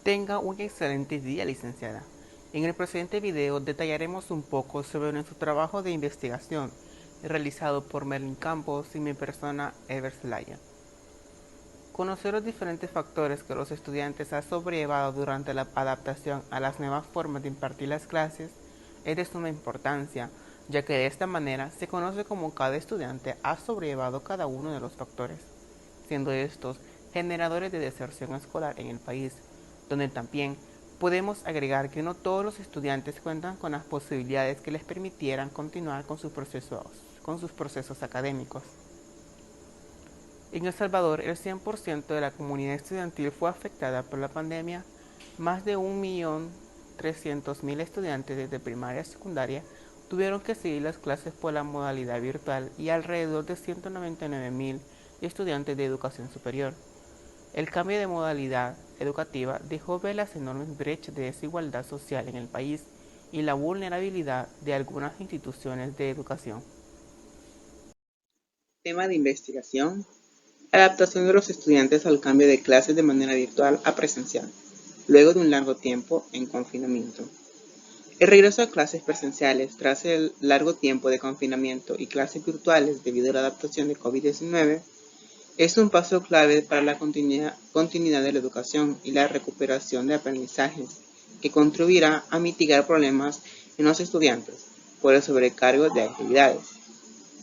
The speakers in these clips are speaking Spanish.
Tenga un excelente día, licenciada. En el presente video detallaremos un poco sobre nuestro trabajo de investigación realizado por Merlin Campos y mi persona, Ever Zelaya. Conocer los diferentes factores que los estudiantes han sobrellevado durante la adaptación a las nuevas formas de impartir las clases es de suma importancia, ya que de esta manera se conoce cómo cada estudiante ha sobrellevado cada uno de los factores, siendo estos generadores de deserción escolar en el país, donde también podemos agregar que no todos los estudiantes cuentan con las posibilidades que les permitieran continuar con sus procesos académicos. En El Salvador, el 100% de la comunidad estudiantil fue afectada por la pandemia. Más de 1.300.000 estudiantes desde primaria a secundaria tuvieron que seguir las clases por la modalidad virtual y alrededor de 199.000 estudiantes de educación superior. El cambio de modalidad educativa dejó ver las enormes brechas de desigualdad social en el país y la vulnerabilidad de algunas instituciones de educación. Tema de investigación: adaptación de los estudiantes al cambio de clases de manera virtual a presencial, luego de un largo tiempo en confinamiento. El regreso a clases presenciales tras el largo tiempo de confinamiento y clases virtuales debido a la adaptación de COVID-19 es un paso clave para la continuidad de la educación y la recuperación de aprendizajes, que contribuirá a mitigar problemas en los estudiantes por el sobrecargo de actividades.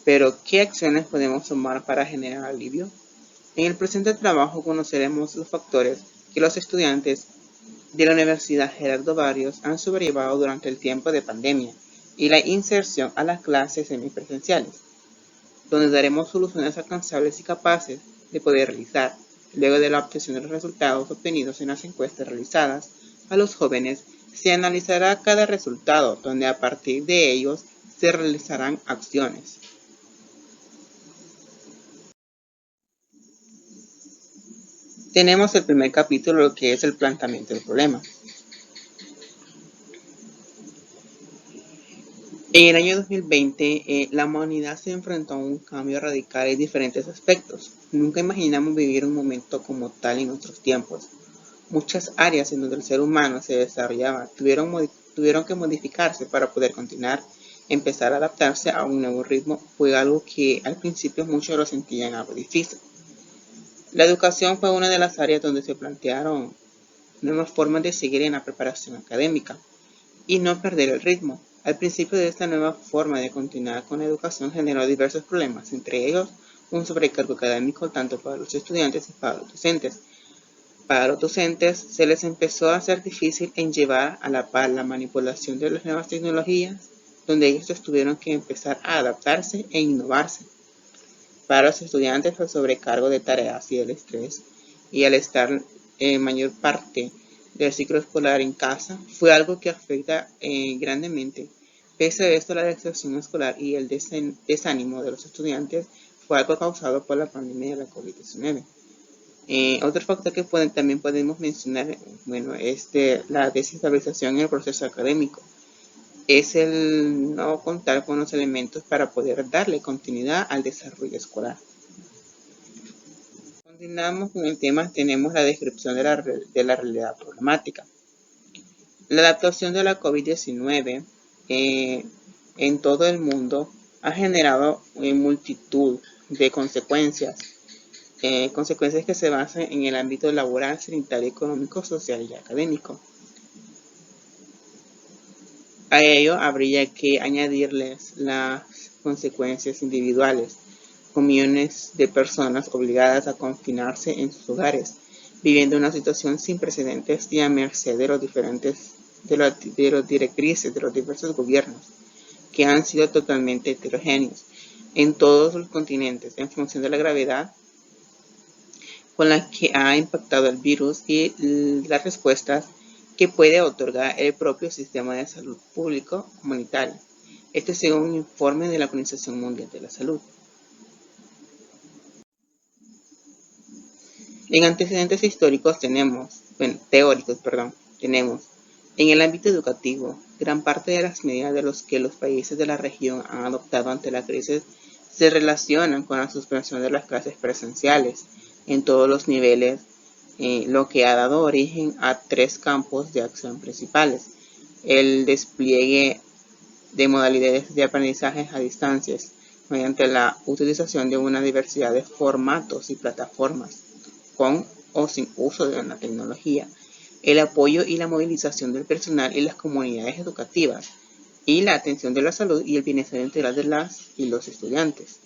Pero, ¿qué acciones podemos tomar para generar alivio? En el presente trabajo conoceremos los factores que los estudiantes de la Universidad Gerardo Barrios han sobrellevado durante el tiempo de pandemia y la inserción a las clases semipresenciales, donde daremos soluciones alcanzables y capaces de poder realizar, luego de la obtención de los resultados obtenidos en las encuestas realizadas a los jóvenes. Se analizará cada resultado, donde a partir de ellos se realizarán acciones. Tenemos el primer capítulo, lo que es el planteamiento del problema. En el año 2020, la humanidad se enfrentó a un cambio radical en diferentes aspectos. Nunca imaginamos vivir un momento como tal en nuestros tiempos. Muchas áreas en donde el ser humano se desarrollaba tuvieron que modificarse para poder continuar. Empezar a adaptarse a un nuevo ritmo fue algo que al principio muchos lo sentían algo difícil. La educación fue una de las áreas donde se plantearon nuevas formas de seguir en la preparación académica y no perder el ritmo. Al principio de esta nueva forma de continuar con la educación generó diversos problemas, entre ellos un sobrecargo académico tanto para los estudiantes y para los docentes. Para los docentes se les empezó a hacer difícil en llevar a la par la manipulación de las nuevas tecnologías, donde ellos tuvieron que empezar a adaptarse e innovarse. Para los estudiantes el sobrecargo de tareas y el estrés, y al estar mayor parte del ciclo escolar en casa, fue algo que afecta grandemente. Pese a esto, la deserción escolar y el desánimo de los estudiantes fue algo causado por la pandemia de la COVID-19. Otro factor que también podemos mencionar, es la desestabilización en el proceso académico. Es el no contar con los elementos para poder darle continuidad al desarrollo escolar. Continuamos con el tema. Tenemos la descripción de la realidad problemática. La adaptación de la COVID-19 en todo el mundo ha generado multitud de consecuencias. Consecuencias que se basan en el ámbito laboral, sanitario, económico, social y académico. A ello habría que añadirles las consecuencias individuales, con millones de personas obligadas a confinarse en sus hogares, viviendo una situación sin precedentes y a merced de los directrices de los diversos gobiernos, que han sido totalmente heterogéneos en todos los continentes en función de la gravedad con la que ha impactado el virus y las respuestas que puede otorgar el propio sistema de salud público comunitario. Esto según un informe de la Organización Mundial de la Salud. En antecedentes históricos teóricos, tenemos en el ámbito educativo, gran parte de las medidas de los que los países de la región han adoptado ante la crisis se relacionan con la suspensión de las clases presenciales en todos los niveles lo que ha dado origen a 3 campos de acción principales: el despliegue de modalidades de aprendizaje a distancias mediante la utilización de una diversidad de formatos y plataformas, con o sin uso de la tecnología, el apoyo y la movilización del personal y las comunidades educativas, y la atención de la salud y el bienestar integral de las y los estudiantes.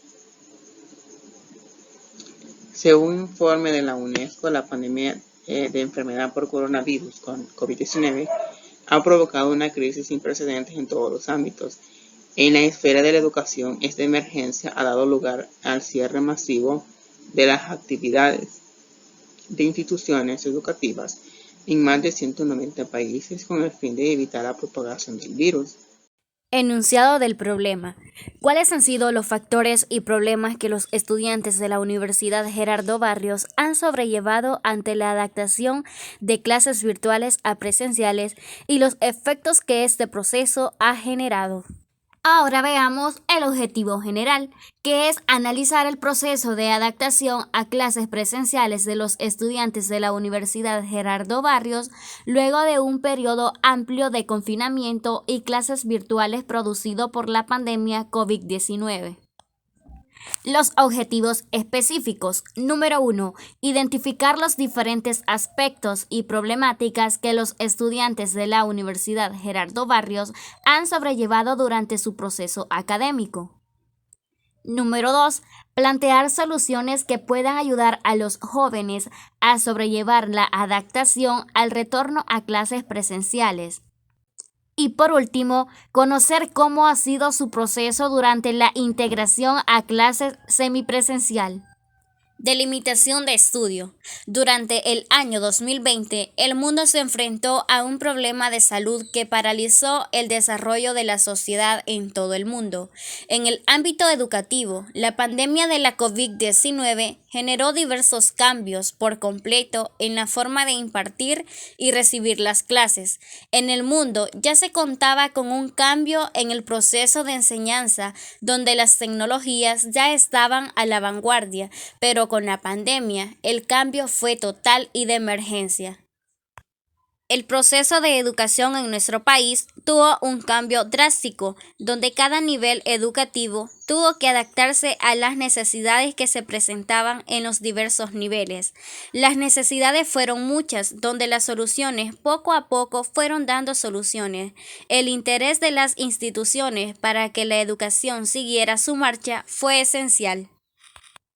Según un informe de la UNESCO, la pandemia de enfermedad por coronavirus con COVID-19 ha provocado una crisis sin precedentes en todos los ámbitos. En la esfera de la educación, esta emergencia ha dado lugar al cierre masivo de las actividades de instituciones educativas en más de 190 países con el fin de evitar la propagación del virus. Enunciado del problema. ¿Cuáles han sido los factores y problemas que los estudiantes de la Universidad Gerardo Barrios han sobrellevado ante la adaptación de clases virtuales a presenciales y los efectos que este proceso ha generado? Ahora veamos el objetivo general, que es analizar el proceso de adaptación a clases presenciales de los estudiantes de la Universidad Gerardo Barrios luego de un periodo amplio de confinamiento y clases virtuales producido por la pandemia COVID-19. Los objetivos específicos. Número 1. Identificar los diferentes aspectos y problemáticas que los estudiantes de la Universidad Gerardo Barrios han sobrellevado durante su proceso académico. Número 2. Plantear soluciones que puedan ayudar a los jóvenes a sobrellevar la adaptación al retorno a clases presenciales. Y por último, conocer cómo ha sido su proceso durante la integración a clases semipresencial. Delimitación de estudio. Durante el año 2020, el mundo se enfrentó a un problema de salud que paralizó el desarrollo de la sociedad en todo el mundo. En el ámbito educativo, la pandemia de la COVID-19 generó diversos cambios por completo en la forma de impartir y recibir las clases. En el mundo ya se contaba con un cambio en el proceso de enseñanza, donde las tecnologías ya estaban a la vanguardia, pero con la pandemia, el cambio fue total y de emergencia. El proceso de educación en nuestro país tuvo un cambio drástico, donde cada nivel educativo tuvo que adaptarse a las necesidades que se presentaban en los diversos niveles. Las necesidades fueron muchas, donde las soluciones poco a poco fueron dando soluciones. El interés de las instituciones para que la educación siguiera su marcha fue esencial.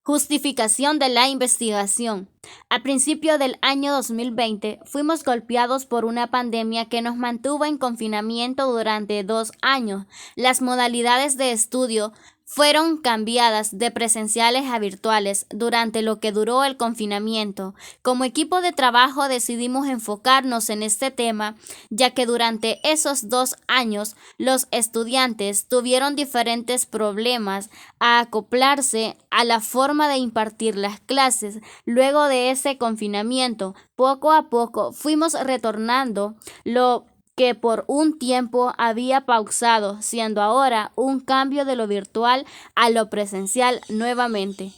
Justificación de la investigación. A principio del año 2020 fuimos golpeados por una pandemia que nos mantuvo en confinamiento durante 2 años. Las modalidades de estudio fueron cambiadas de presenciales a virtuales durante lo que duró el confinamiento. Como equipo de trabajo decidimos enfocarnos en este tema, ya que durante esos 2 años los estudiantes tuvieron diferentes problemas a acoplarse a la forma de impartir las clases. Luego de ese confinamiento, poco a poco fuimos retornando lo que por un tiempo había pausado, siendo ahora un cambio de lo virtual a lo presencial nuevamente.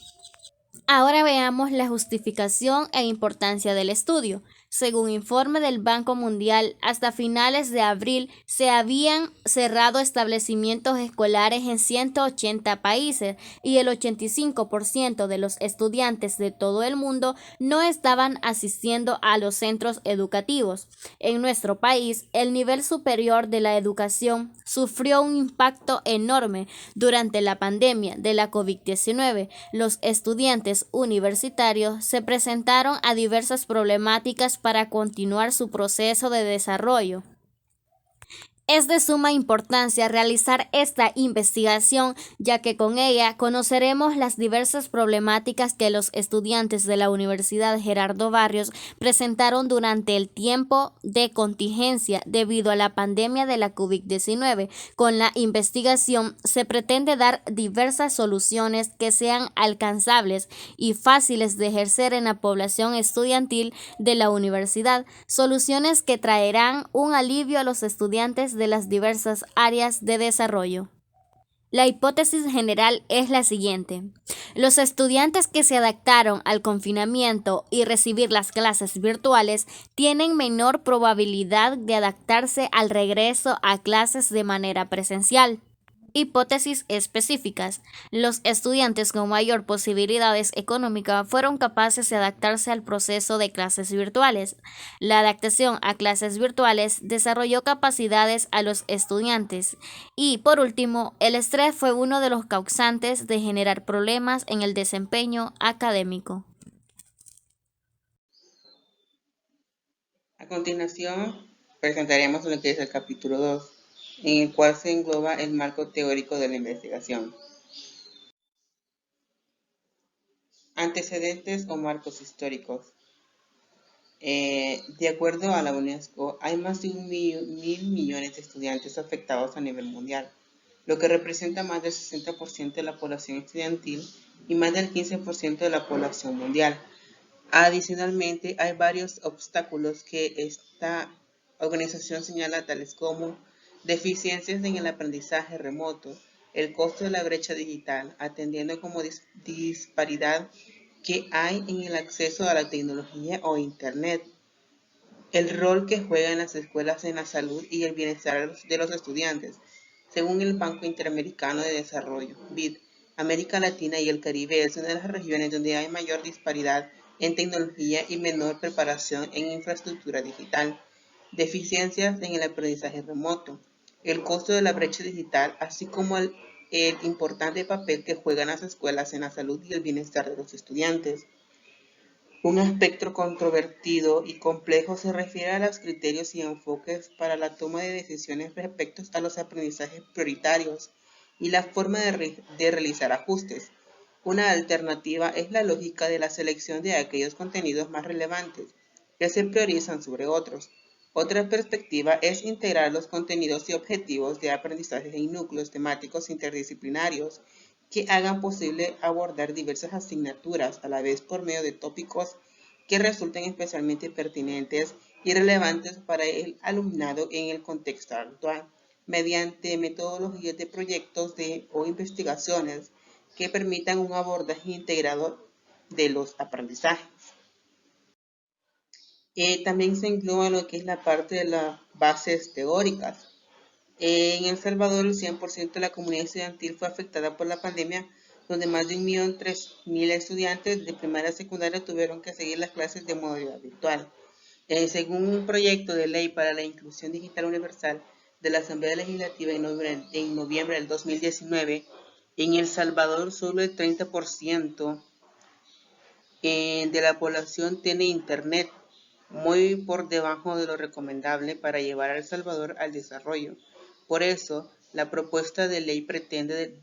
Ahora veamos la justificación e importancia del estudio. Según informe del Banco Mundial, hasta finales de abril se habían cerrado establecimientos escolares en 180 países y el 85% de los estudiantes de todo el mundo no estaban asistiendo a los centros educativos. En nuestro país, el nivel superior de la educación sufrió un impacto enorme durante la pandemia de la COVID-19. Los estudiantes universitarios se presentaron a diversas problemáticas para continuar su proceso de desarrollo. Es de suma importancia realizar esta investigación, ya que con ella conoceremos las diversas problemáticas que los estudiantes de la Universidad Gerardo Barrios presentaron durante el tiempo de contingencia debido a la pandemia de la COVID-19. Con la investigación se pretende dar diversas soluciones que sean alcanzables y fáciles de ejercer en la población estudiantil de la universidad, soluciones que traerán un alivio a los estudiantes de las diversas áreas de desarrollo. La hipótesis general es la siguiente. Los estudiantes que se adaptaron al confinamiento y recibir las clases virtuales tienen menor probabilidad de adaptarse al regreso a clases de manera presencial. Hipótesis específicas. Los estudiantes con mayor posibilidades económicas fueron capaces de adaptarse al proceso de clases virtuales. La adaptación a clases virtuales desarrolló capacidades a los estudiantes. Y, por último, el estrés fue uno de los causantes de generar problemas en el desempeño académico. A continuación, presentaremos lo que es el capítulo 2, en el cual se engloba el marco teórico de la investigación. Antecedentes o marcos históricos. De acuerdo a la UNESCO, hay más de 1.000 millones de estudiantes afectados a nivel mundial, lo que representa más del 60% de la población estudiantil y más del 15% de la población mundial. Adicionalmente, hay varios obstáculos que esta organización señala, tales como deficiencias en el aprendizaje remoto, el costo de la brecha digital, atendiendo como disparidad que hay en el acceso a la tecnología o Internet, el rol que juegan las escuelas en la salud y el bienestar de los estudiantes. Según el Banco Interamericano de Desarrollo, BID, América Latina y el Caribe es una de las regiones donde hay mayor disparidad en tecnología y menor preparación en infraestructura digital. Deficiencias en el aprendizaje remoto, el costo de la brecha digital, así como el importante papel que juegan las escuelas en la salud y el bienestar de los estudiantes. Un aspecto controvertido y complejo se refiere a los criterios y enfoques para la toma de decisiones respecto a los aprendizajes prioritarios y la forma de realizar ajustes. Una alternativa es la lógica de la selección de aquellos contenidos más relevantes que se priorizan sobre otros. Otra perspectiva es integrar los contenidos y objetivos de aprendizaje en núcleos temáticos interdisciplinarios que hagan posible abordar diversas asignaturas a la vez por medio de tópicos que resulten especialmente pertinentes y relevantes para el alumnado en el contexto actual, mediante metodologías de proyectos o investigaciones que permitan un abordaje integrado de los aprendizajes. También se engloba lo que es la parte de las bases teóricas. En El Salvador, el 100% de la comunidad estudiantil fue afectada por la pandemia, donde más de 1.003.000 estudiantes de primaria y secundaria tuvieron que seguir las clases de modalidad virtual. Según un proyecto de ley para la inclusión digital universal de la Asamblea Legislativa en noviembre del 2019, en El Salvador solo el 30% de la población tiene internet, muy por debajo de lo recomendable para llevar a El Salvador al desarrollo. Por eso, la propuesta de ley pretende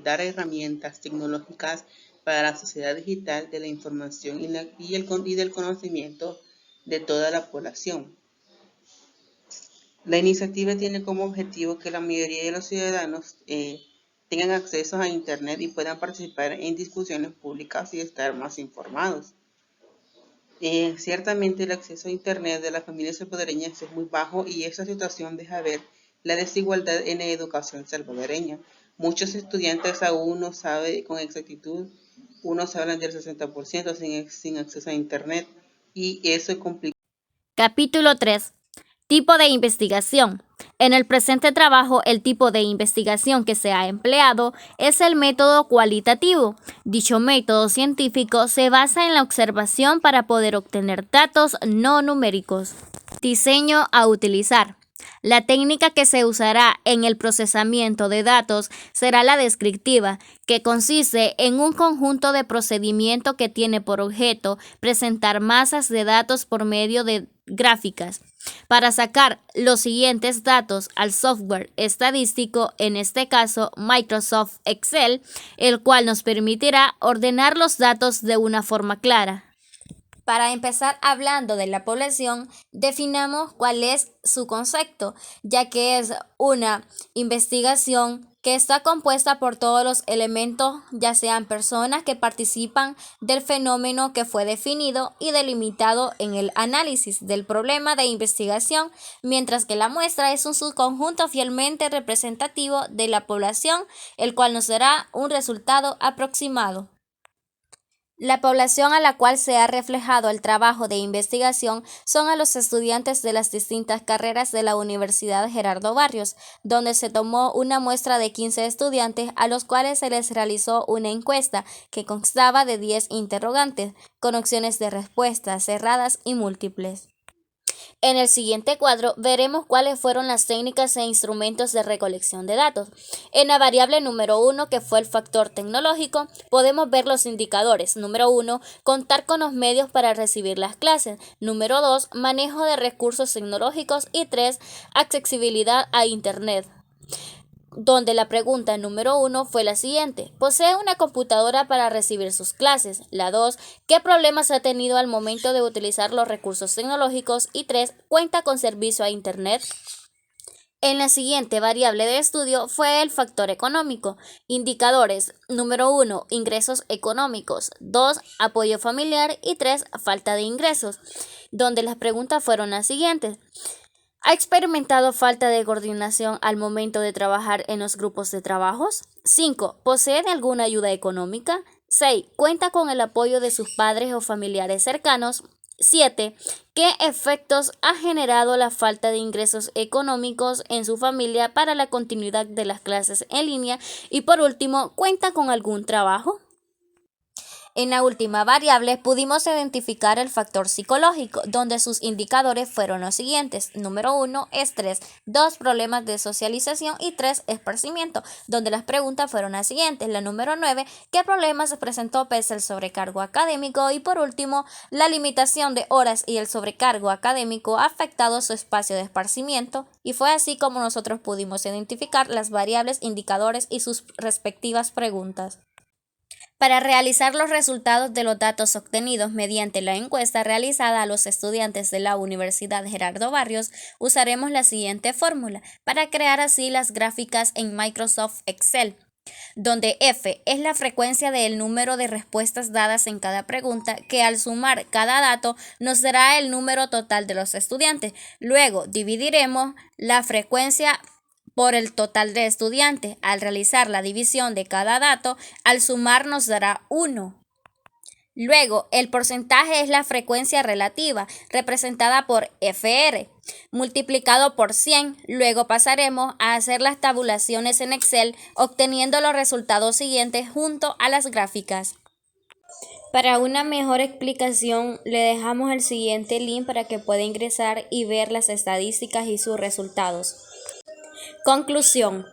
dar herramientas tecnológicas para la sociedad digital de la información y del conocimiento de toda la población. La iniciativa tiene como objetivo que la mayoría de los ciudadanos tengan acceso a Internet y puedan participar en discusiones públicas y estar más informados. Ciertamente el acceso a Internet de las familias salvadoreñas es muy bajo y esta situación deja ver la desigualdad en la educación salvadoreña. Muchos estudiantes aún no saben con exactitud, unos hablan del 60% sin acceso a Internet y eso complica. Capítulo 3. Tipo de investigación. En el presente trabajo, el tipo de investigación que se ha empleado es el método cualitativo. Dicho método científico se basa en la observación para poder obtener datos no numéricos. Diseño a utilizar. La técnica que se usará en el procesamiento de datos será la descriptiva, que consiste en un conjunto de procedimientos que tiene por objeto presentar masas de datos por medio de gráficas para sacar los siguientes datos al software estadístico, en este caso Microsoft Excel, el cual nos permitirá ordenar los datos de una forma clara. Para empezar hablando de la población, definamos cuál es su concepto, ya que es una investigación que está compuesta por todos los elementos, ya sean personas que participan del fenómeno que fue definido y delimitado en el análisis del problema de investigación, mientras que la muestra es un subconjunto fielmente representativo de la población, el cual nos dará un resultado aproximado. La población a la cual se ha reflejado el trabajo de investigación son a los estudiantes de las distintas carreras de la Universidad Gerardo Barrios, donde se tomó una muestra de 15 estudiantes a los cuales se les realizó una encuesta que constaba de 10 interrogantes, con opciones de respuestas cerradas y múltiples. En el siguiente cuadro veremos cuáles fueron las técnicas e instrumentos de recolección de datos. En la variable número 1, que fue el factor tecnológico, podemos ver los indicadores. Número 1, contar con los medios para recibir las clases. Número 2, manejo de recursos tecnológicos. Y 3, accesibilidad a Internet, donde la pregunta número 1 fue la siguiente: ¿posee una computadora para recibir sus clases? La 2, ¿qué problemas ha tenido al momento de utilizar los recursos tecnológicos? Y 3, ¿cuenta con servicio a Internet? En la siguiente variable de estudio fue el factor económico. Indicadores: número 1, ingresos económicos. 2, apoyo familiar. Y 3, falta de ingresos, donde las preguntas fueron las siguientes: ¿ha experimentado falta de coordinación al momento de trabajar en los grupos de trabajos? 5. ¿Posee de alguna ayuda económica? 6. ¿Cuenta con el apoyo de sus padres o familiares cercanos? 7. ¿Qué efectos ha generado la falta de ingresos económicos en su familia para la continuidad de las clases en línea? Y por último, ¿cuenta con algún trabajo? En la última variable pudimos identificar el factor psicológico, donde sus indicadores fueron los siguientes. Número 1, estrés. 2, problemas de socialización. Y 3, esparcimiento, donde las preguntas fueron las siguientes. La número 9, ¿qué problemas se presentó pese al sobrecargo académico? Y por último, la limitación de horas y el sobrecargo académico ha afectado su espacio de esparcimiento. Y fue así como nosotros pudimos identificar las variables, indicadores y sus respectivas preguntas. Para realizar los resultados de los datos obtenidos mediante la encuesta realizada a los estudiantes de la Universidad Gerardo Barrios, usaremos la siguiente fórmula para crear así las gráficas en Microsoft Excel, donde F es la frecuencia del número de respuestas dadas en cada pregunta, que al sumar cada dato nos dará el número total de los estudiantes. Luego dividiremos la frecuencia por el total de estudiantes. Al realizar la división de cada dato, al sumar nos dará 1. Luego, el porcentaje es la frecuencia relativa, representada por FR, multiplicado por 100. Luego pasaremos a hacer las tabulaciones en Excel, obteniendo los resultados siguientes junto a las gráficas. Para una mejor explicación, le dejamos el siguiente link para que pueda ingresar y ver las estadísticas y sus resultados. Conclusión.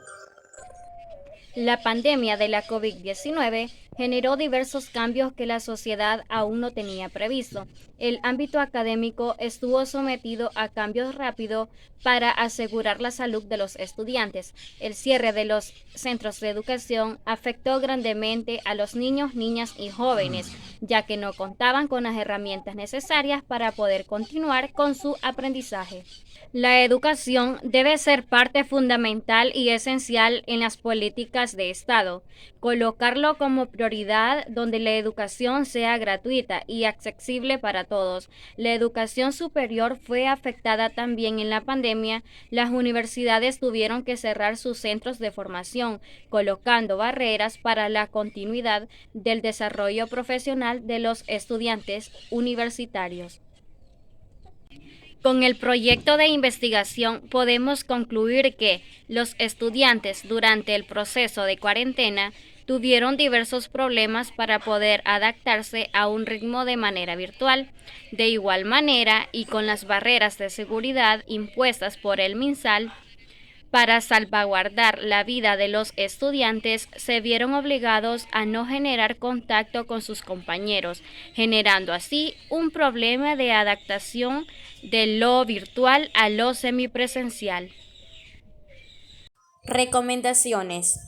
La pandemia de la COVID-19 generó diversos cambios que la sociedad aún no tenía previsto. El ámbito académico estuvo sometido a cambios rápidos para asegurar la salud de los estudiantes. El cierre de los centros de educación afectó grandemente a los niños, niñas y jóvenes, ya que no contaban con las herramientas necesarias para poder continuar con su aprendizaje. La educación debe ser parte fundamental y esencial en las políticas de Estado. Colocarlo como prioridad donde la educación sea gratuita y accesible para todos. La educación superior fue afectada también en la pandemia. Las universidades tuvieron que cerrar sus centros de formación, colocando barreras para la continuidad del desarrollo profesional de los estudiantes universitarios. Con el proyecto de investigación podemos concluir que los estudiantes durante el proceso de cuarentena tuvieron diversos problemas para poder adaptarse a un ritmo de manera virtual. De igual manera, y con las barreras de seguridad impuestas por el MinSal, para salvaguardar la vida de los estudiantes, se vieron obligados a no generar contacto con sus compañeros, generando así un problema de adaptación de lo virtual a lo semipresencial. Recomendaciones.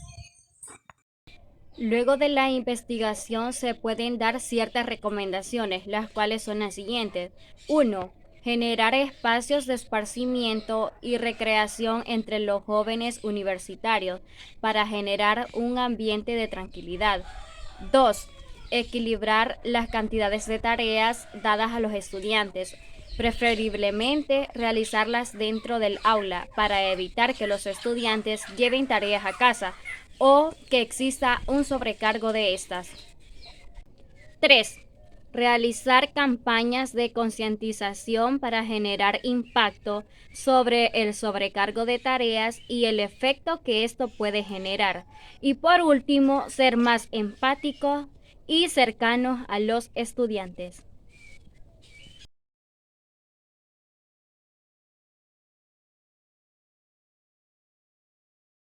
Luego de la investigación se pueden dar ciertas recomendaciones, las cuales son las siguientes. 1. Generar espacios de esparcimiento y recreación entre los jóvenes universitarios para generar un ambiente de tranquilidad. 2. Equilibrar las cantidades de tareas dadas a los estudiantes, preferiblemente realizarlas dentro del aula para evitar que los estudiantes lleven tareas a casa o que exista un sobrecargo de estas. 3. Realizar campañas de concientización para generar impacto sobre el sobrecargo de tareas y el efecto que esto puede generar. Y por último, ser más empáticos y cercanos a los estudiantes.